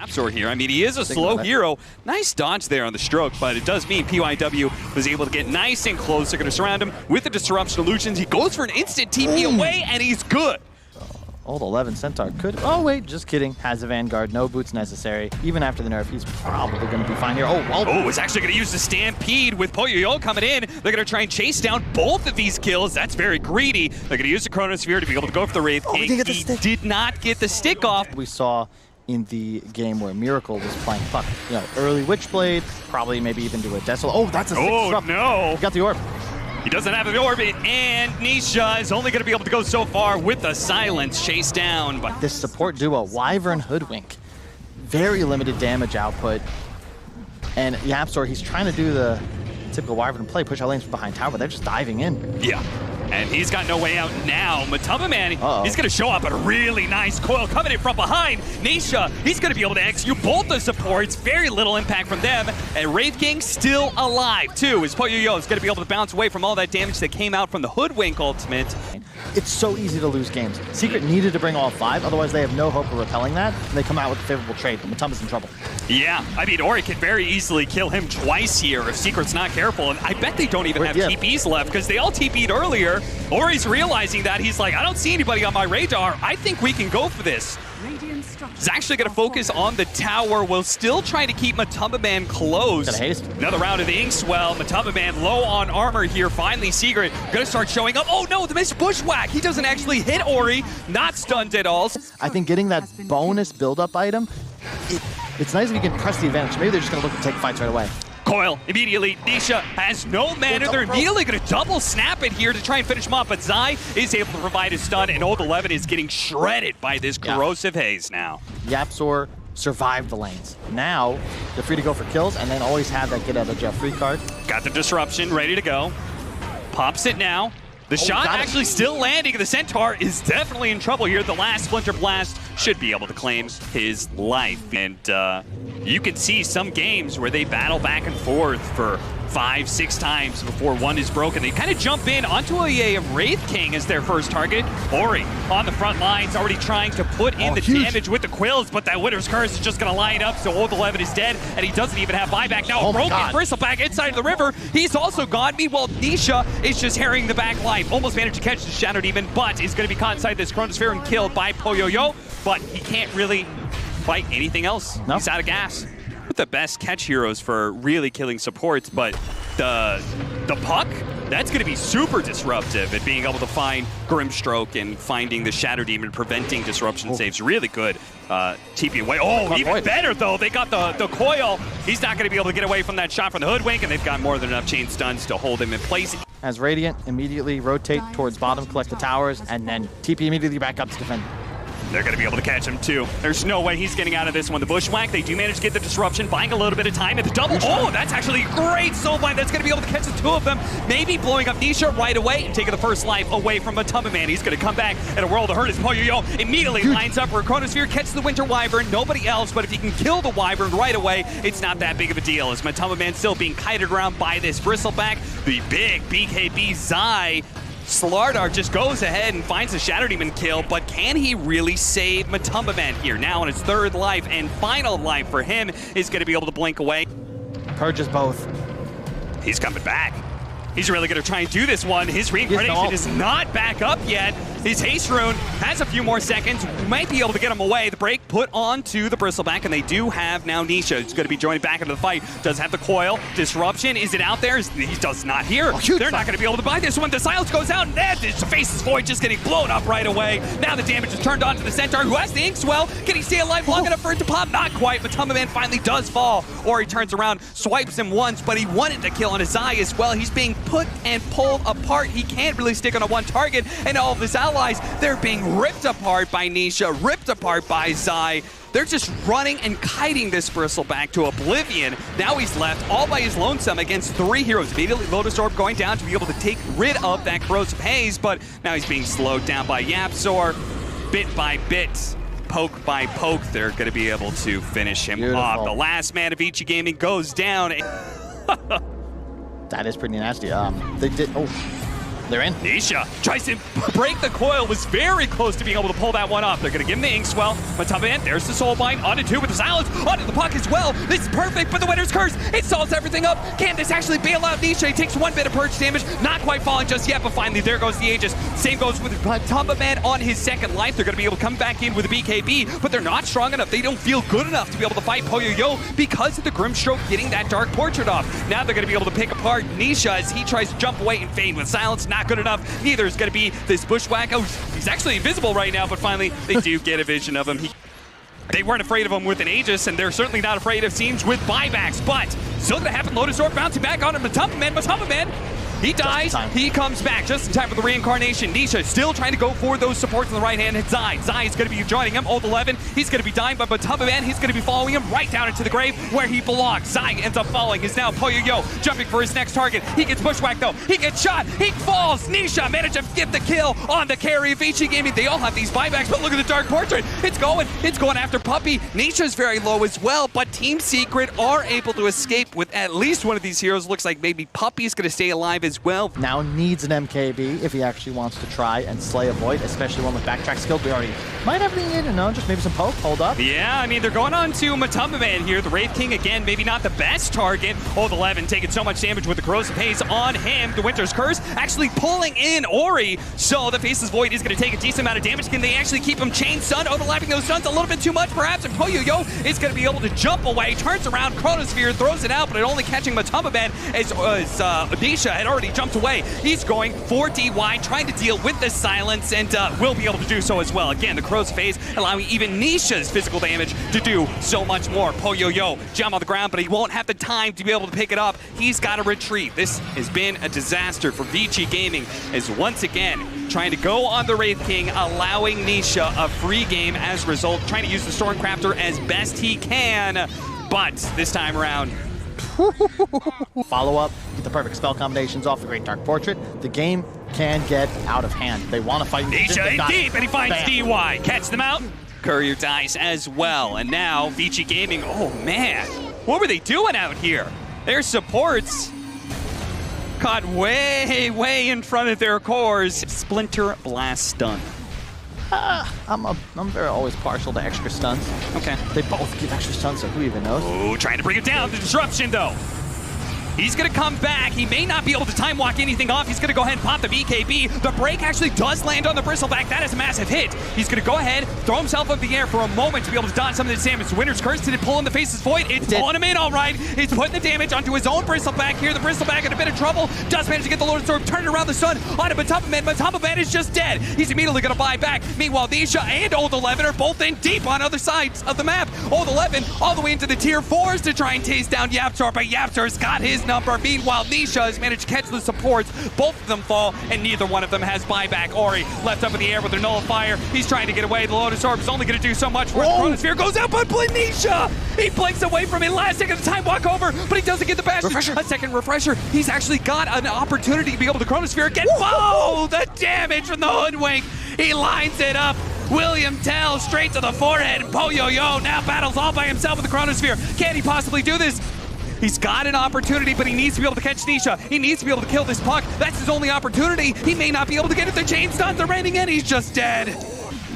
Yapzor here. I mean, he is a slow hero. Nice dodge there on the stroke, but it does mean PYW was able to get nice and close. They're going to surround him with the disruption illusions. He goes for an instant TP away, and he's good. Old 11 Centaur could. Oh, wait, just kidding. Has a Vanguard. No boots necessary. Even after the nerf, he's probably going to be fine here. Oh, well. Oh, it's actually going to use the Stampede with Poyoyo coming in. They're going to try and chase down both of these kills. That's very greedy. They're going to use the Chronosphere to be able to go for the Wraith King. He did not get the stick off. We saw in the game where Miracle was playing Puck. You know, early Witchblade, probably maybe even do a Desolate. Oh, that's a 6 Oh, no. He got the orb. He doesn't have the orbit, and Nisha is only going to be able to go so far with the silence chased down. But this support duo, Wyvern Hoodwink, very limited damage output. And Yapzor, he's trying to do the typical Wyvern play, push out lanes from behind tower, but they're just diving in. Yeah. And he's got no way out now. Matumbaman, he's going to show up, but a really nice coil coming in from behind. Nisha, he's going to be able to execute both the supports. Very little impact from them. And Wraith King still alive, too, as Poyoyo is going to be able to bounce away from all that damage that came out from the Hoodwink ultimate. It's so easy to lose games. Secret needed to bring all 5, otherwise they have no hope of repelling that, and they come out with a favorable trade, but Matumba's in trouble. Yeah, I mean, Ori could very easily kill him twice here if Secret's not careful, and I bet they don't even have TPs left, because they all TP'd earlier. Ori's realizing that. He's like, I don't see anybody on my radar. I think we can go for this. He's actually going to focus on the tower while still trying to keep Matumbaman close. Another round of the Inkswell. Matumbaman low on armor here. Finally, Secret going to start showing up. Oh no, the missed bushwhack. He doesn't actually hit Ori. Not stunned at all. I think getting that bonus build-up item, it's nice if you can press the advantage. Maybe they're just going to look to take fights right away. Coil immediately. Nisha has no mana. They're immediately going to double snap it here to try and finish him off, but Zai is able to provide a stun, and Old 11 is getting shredded by this corrosive haze now. Yapzor survived the lanes. Now, they're free to go for kills, and then always have that get out of jail free card. Got the disruption, ready to go. Pops it now. The shot actually still landing. The Centaur is definitely in trouble here. The last Splinter Blast should be able to claim his life. And you can see some games where they battle back and forth for 5-6 times before one is broken. They kind of jump in onto a Wraith King as their first target. Ori on the front lines, already trying to put in the damage with the Quills, but that Winter's Curse is just going to line up, so Old 11 is dead, and he doesn't even have buyback. Now broken Bristleback inside of the river. He's also gone. Meanwhile, Nisha is just harrying the back line. Almost managed to catch the Shadow Demon, but is going to be caught inside this Chronosphere and killed by Poyoyo, but he can't really fight anything else. He's out of gas. With the best catch heroes for really killing supports, but the Puck, that's going to be super disruptive at being able to find Grimstroke and finding the Shadow Demon, preventing disruption saves. Really good TP away. Oh, even better though. They got the coil. He's not going to be able to get away from that shot from the Hoodwink, and they've got more than enough chain stuns to hold him in place. As Radiant immediately rotate towards bottom, collect the towers, and then TP immediately back up to defend. They're going to be able to catch him, too. There's no way he's getting out of this one. The Bushwhack, they do manage to get the disruption, buying a little bit of time at the double. Oh, that's actually great soulbind. That's going to be able to catch the two of them. Maybe blowing up Nisha right away and taking the first life away from Matumbaman. He's going to come back in a world of hurt as Poyoyo immediately lines up for a Chronosphere, catches the Winter Wyvern. Nobody else, but if he can kill the Wyvern right away, it's not that big of a deal. As Matumbaman still being kited around by this Bristleback, the big BKB Zai. Slardar just goes ahead and finds the Shadow Demon kill, but can he really save Matumbaman here? Now on his third life and final life for him is going to be able to blink away. Purges both. He's coming back. He's really going to try and do this one. His reincarnation is not back up yet. His haste rune has a few more seconds. Might be able to get him away. The break put onto the Bristleback, and they do have now Nisha. He's going to be joining back into the fight. Does have the coil. Disruption. Is it out there? He does not hear. They're not going to be able to buy this one. The silence goes out, and then his face is void, just getting blown up right away. Now the damage is turned on to the Centaur, who has the Inkswell. Can he stay alive long enough for it to pop? Not quite, but Matumbaman finally does fall. Or he turns around, swipes him once, but he wanted to kill on his Zai as well. He's being put and pulled apart. He can't really stick on a one target, and all of his allies, they're being ripped apart by Nisha, ripped apart by Zai. They're just running and kiting this Bristleback to oblivion. Now he's left all by his lonesome against 3 heroes. Immediately Lotus Orb going down to be able to take rid of that corrosive haze, but now he's being slowed down by Yapzor. Bit by bit, poke by poke, they're going to be able to finish him off. The last man of Vici Gaming goes down. That is pretty nasty. They did. They're in. Nisha tries to break the coil, was very close to being able to pull that one off. They're going to give him the Inkswell. Matamba, there's the Soulbind, onto 2 with the Silence, onto the puck as well. This is perfect, but the Winter's Curse, it stalls everything up. Can this actually bail out Nisha? He takes 1 bit of purge damage, not quite falling just yet, but finally there goes the Aegis. Same goes with Matamba Man on his second life. They're going to be able to come back in with a BKB, but they're not strong enough. They don't feel good enough to be able to fight Poyo-Yo because of the Grimstroke getting that Dark Portrait off. Now they're going to be able to pick apart Nisha as he tries to jump away and fade with Silence. Not good enough. Neither is going to be this Bushwhack. Oh, he's actually invisible right now, but finally they do get a vision of him. They weren't afraid of him with an Aegis, and they're certainly not afraid of Seams with buybacks, but still going to happen. Lotus Orb bouncing back on him. Matamba Man, he dies, he comes back just in time for the reincarnation. Nisha still trying to go for those supports on the right hand. Zai is going to be joining him. Old 11, he's going to be dying, but Matamba Man, he's going to be following him right down into the grave where he belongs. Zai ends up falling. Is now Poyo-Yo jumping for his next target. He gets bushwhacked though. He gets shot. He falls. Nisha managed to get the kill on the carry of Vici Gaming. They all have these buybacks, but look at the Dark Portrait. It's going after Puppey. Nisha's very low as well, but Team Secret are able to escape with at least one of these heroes. Looks like maybe Puppey's going to stay alive as well. Now needs an MKB if he actually wants to try and slay a Void, especially one with backtrack skill. We already might have anything in, no, just maybe some poke, hold up. Yeah, I mean, they're going on to Matamba Man here. The Wraith King, again, maybe not the best target. Old 11 taking so much damage with the Corrosive Haze on him. The Winter's Curse actually pulling in Ori, so the Faceless Void is going to take a decent amount of damage. Can they actually keep him chain stunned, overlapping those stuns a little bit too much, perhaps? And Poyo-Yo is going to be able to jump away, turns around, Chronosphere, throws it out, but it only catching Matamba Man as Nisha had already jumped away. He's going for DY, trying to deal with the Silence, and will be able to do so as well. Again, the Crow's Phase allowing even Nisha's physical damage to do so much more. Poyo-Yo jump on the ground, but he won't have the time to be able to pick it up. He's got to retreat. This has been a disaster for Vici Gaming, as once again trying to go on the Wraith King, allowing Nisha a free game as a result, trying to use the Stormcrafter as best he can, but this time around, follow up, get the perfect spell combinations off the Great Dark Portrait. The game can get out of hand. They want to fight Nisha in deep, and he finds DY. Catch them out. Courier dies as well, and now Vici Gaming, oh man, what were they doing out here? Their supports caught way in front of their cores. Splinter Blast stun. I'm very always partial to extra stuns. Okay. They both give extra stuns, so who even knows? Oh, trying to bring it down. The disruption, though. He's going to come back. He may not be able to time walk anything off. He's going to go ahead and pop the BKB. The break actually does land on the Bristleback. That is a massive hit. He's going to go ahead, throw himself up the air for a moment to be able to dodge some of this damage. The Winter's Curse, did it pull in the Faceless Void? It's pulling him in all right. He's putting the damage onto his own Bristleback here. The Bristleback in a bit of trouble. Does manage to get the Lotus Orb, turn it around the sun onto Matamba Man. Matamba Man is just dead. He's immediately going to buy back. Meanwhile, Nisha and Old 11 are both in deep on other sides of the map. Old 11 all the way into the tier 4s to try and chase down Yapzor, but Yapzor's got his number. Meanwhile, Nisha has managed to catch the supports. Both of them fall, and neither one of them has buyback. Ori left up in the air with their Nullifier. He's trying to get away. The Lotus Orb is only going to do so much for the Chronosphere. Goes out, but Nisha! He blinks away from it. Last second of time walk over, but he doesn't get the bash. Refresher. A second refresher. He's actually got an opportunity to be able to Chronosphere again. Whoa! The damage from the Hoodwink. He lines it up. William Tell straight to the forehead. Poyo-Yo now battles all by himself with the Chronosphere. Can he possibly do this? He's got an opportunity, but he needs to be able to catch Nisha. He needs to be able to kill this puck. That's his only opportunity. He may not be able to get it. The chain stuns are raining in. He's just dead.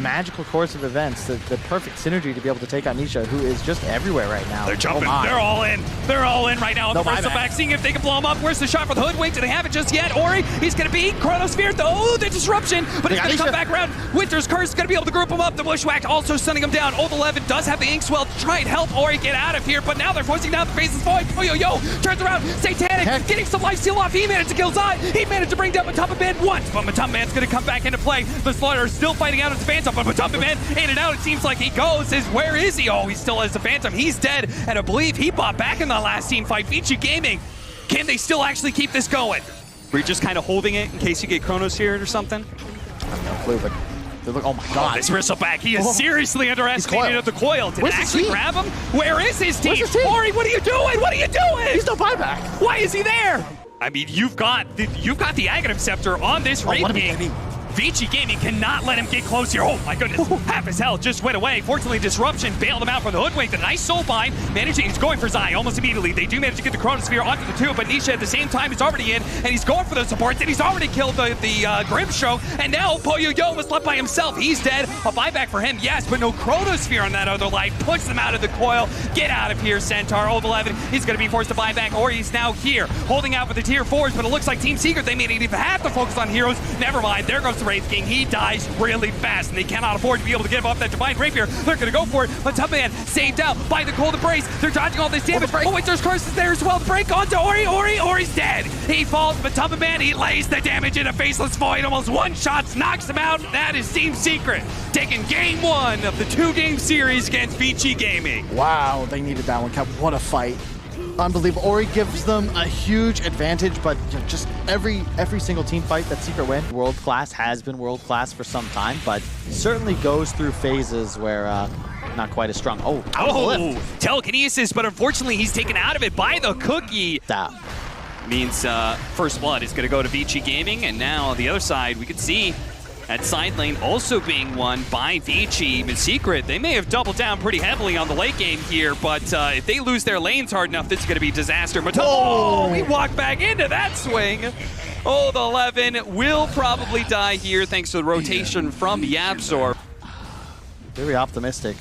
Magical course of events, the perfect synergy to be able to take out Nisha, who is just everywhere right now. They're jumping. They're all in. They're all in right now. No the Bristleback, seeing if they can blow him up. Where's the shot for the Hoodwink? Do they have it just yet? Ori, he's going to beat Chronosphere. Oh, the disruption, but he's going to come back around. Winter's Curse is going to be able to group him up. The Bushwhack also stunning him down. Old 11 does have the Inkswell to try and help Ori get out of here, but now they're forcing down the Faceless Void. Yo turns around. Satanic getting some life steal off. He managed to kill Zai. He managed to bring down Matamba Man once, but Matamba Man's going to come back into play. The Slaughter is still fighting out as a Phantom, but Matamba Man in and out, it seems like he goes. Where is he? Oh, he still has the Phantom. He's dead, and I believe he bought back in the last team fight. Vici Gaming, can they still actually keep this going? Were you just kind of holding it in case you get Chronos here or something? I have no clue, but they look, oh my god. This Bristleback, he is seriously underestimated the coil. Did it actually grab him? Where is his team? Ori, what are you doing? What are you doing? He's no buyback. Why is he there? I mean, you've got the Aghanim Scepter on this Wraith King. Vici Gaming cannot let him get close here. Oh my goodness, half his health just went away. Fortunately, Disruption bailed him out from the Hoodwink. The nice soul bind, he's going for Zai almost immediately. They do manage to get the Chronosphere onto the two, but Nisha at the same time is already in, and he's going for the supports, and he's already killed the Grimshow, and now Poyo was left by himself. He's dead. A buyback for him, yes, but no Chronosphere on that other life. Puts them out of the coil. Get out of here, Centaur. Old 11, he's going to be forced to buy back, or he's now here, holding out for the tier 4s, but it looks like Team Secret, they may not even have to focus on heroes. Never mind, there goes the Wraith King. He dies really fast, and they cannot afford to be able to give up that Divine Rapier. They're going to go for it, but Tubman saved out by the Cold Embrace. They're dodging all this damage. Oh wait, there's curses there as well. The break onto Ori's dead. He falls, but Tubman, he lays the damage in a Faceless Void. Almost one-shots, knocks him out. That is Team Secret taking game 1 of the 2-game series against Vici Gaming. Wow, they needed that one, Cap. What a fight. Unbelievable. Ori gives them a huge advantage, but just every single team fight that Secret win. World class, has been world class for some time, but certainly goes through phases where not quite as strong. Telekinesis, but unfortunately he's taken out of it by the cookie. That means first blood is going to go to Vici Gaming, and now on the other side we could see that side lane also being won by Vici. In Secret, they may have doubled down pretty heavily on the late game here, but if they lose their lanes hard enough, this is going to be disaster. Oh, we walk back into that swing. Oh, the 11 will probably die here thanks to the rotation from Yapzor. Very optimistic.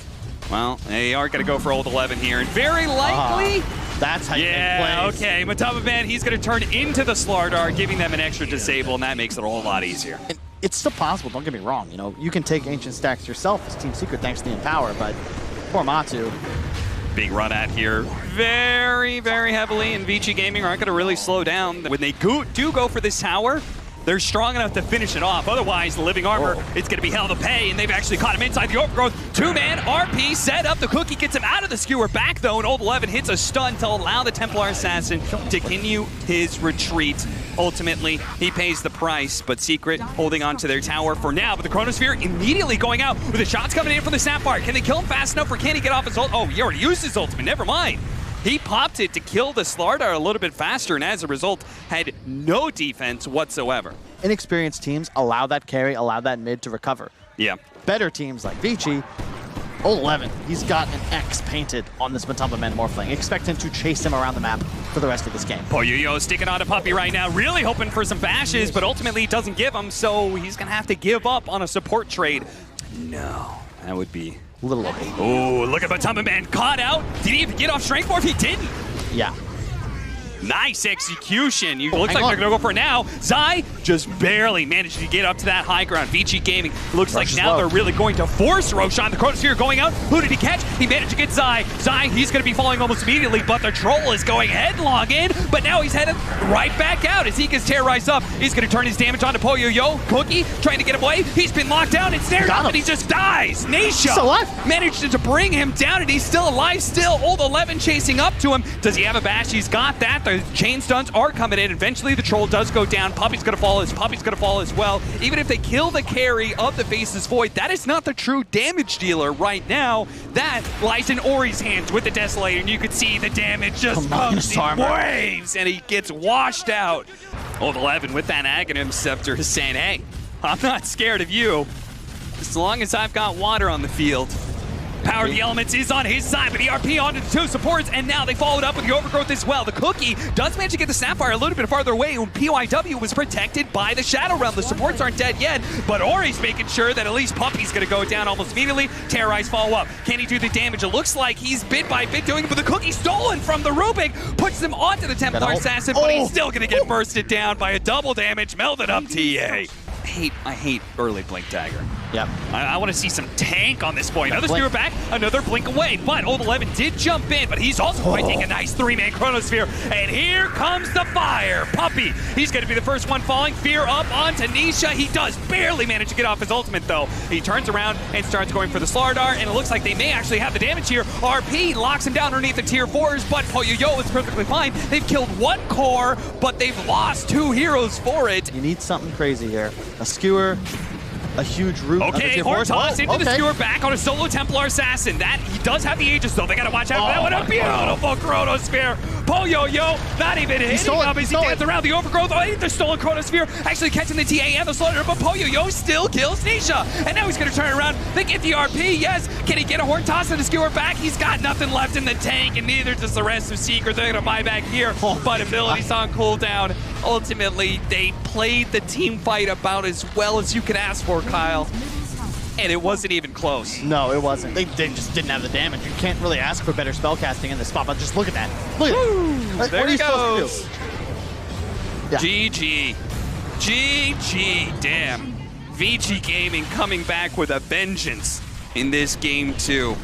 Well, they are going to go for old 11 here, and very likely... That's how you make plays. Okay, Mataba, he's going to turn into the Slardar, giving them an extra disable, and that makes it a whole lot easier. And it's still possible, don't get me wrong. You know, you can take Ancient Stacks yourself as Team Secret thanks to the Empower, but poor Matu. Being run at here very, very heavily, and Vici Gaming aren't going to really slow down. When they do go for this tower, they're strong enough to finish it off. Otherwise, the Living Armor, it's going to be hell to pay, and they've actually caught him inside the Overgrowth. Two-man RP set up. The cookie gets him out of the skewer back, though, and Old 11 hits a stun to allow the Templar Assassin to continue his retreat. Ultimately, he pays the price, but Secret holding on to their tower for now. But the Chronosphere immediately going out with the shots coming in from the Sapphire. Can they kill him fast enough, or can he get off his ult? Oh, he already used his ultimate. Never mind. He popped it to kill the Slardar a little bit faster, and as a result, had no defense whatsoever. Inexperienced teams allow that carry, allow that mid to recover. Yeah. Better teams like Vici, Old 11, he's got an X painted on this Matumba Man Morphling. Expect him to chase him around the map for the rest of this game. Poyo sticking on a puppy right now, really hoping for some bashes, but ultimately he doesn't give them, so he's going to have to give up on a support trade. No, that would be... a little low. Oh, look at Matumba Man caught out. Did he even get off Strength Morph? He didn't. Yeah. Nice execution. Looks like they're going to go for it now. Zai just barely managed to get up to that high ground. Vici Gaming looks like now they're really going to force Roshan. The Chronosphere going out. Who did he catch? He managed to get Zai. Zai, he's going to be falling almost immediately, but the Troll is going headlong in, but now he's headed right back out as he gets terrorized up. He's going to turn his damage onto Poyo. Cookie trying to get away. He's been locked down and snared up, and he just dies. Nisha managed to bring him down, and he's still alive still. Old 11 chasing up to him. Does he have a bash? He's got that. The chain stuns are coming in. Eventually the Troll does go down. Puppy's gonna fall as well. Even if they kill the carry of the Faceless Void, that is not the true damage dealer right now. That lies in Ori's hands with the Desolator, and you can see the damage just comes in waves, and he gets washed out. Old 11 with that Aghanim Scepter is saying, hey, I'm not scared of you as long as I've got water on the field. Power of the Elements is on his side, but the RP onto the two supports, and now they followed up with the Overgrowth as well. The Cookie does manage to get the Sapphire a little bit farther away, and PYW was protected by the Shadow Realm. The supports aren't dead yet, but Ori's making sure that at least Puppy's going to go down almost immediately. Terrorize follow up. Can he do the damage? It looks like he's bit by bit doing it, but the Cookie stolen from the Rubik puts them onto the Templar Assassin, but he's still going to get bursted down by a double damage. Melted up TA. I hate early Blink Dagger. Yep. I want to see some tank on this point. Another Spear back, another Blink away. But Old 11 did jump in, but he's also going to take a nice 3-man Chronosphere. And here comes the fire. Puppy, he's going to be the first one falling. Fear up onto Nisha. He does barely manage to get off his ultimate, though. He turns around and starts going for the Slardar, and it looks like they may actually have the damage here. RP locks him down underneath the tier 4s, but Poyo is perfectly fine. They've killed one core, but they've lost 2 heroes for it. You need something crazy here. A skewer, a huge root. Okay, Hortos into the skewer, back on a solo Templar Assassin. That, he does have the Aegis though, they gotta watch out for that. What a beautiful Chronosphere. Poyo-Yo, not even hitting him as he dances around the overgrowth. Oh, the stolen Chronosphere, actually catching the TA and the Slaughter, but Poyo-Yo still kills Nisha. And now he's gonna turn around, they get the RP, yes. Can he get a Hortos and the skewer back? He's got nothing left in the tank, and neither does the rest of Secret. They're gonna buy back here, but abilities on cooldown. Ultimately, they played the team fight about as well as you could ask for, Kyle. And it wasn't even close. No, it wasn't. They just didn't have the damage. You can't really ask for better spellcasting in this spot, but just look at that. Look at that. There he goes. Yeah. GG. GG. Damn. Vici Gaming coming back with a vengeance in this game too.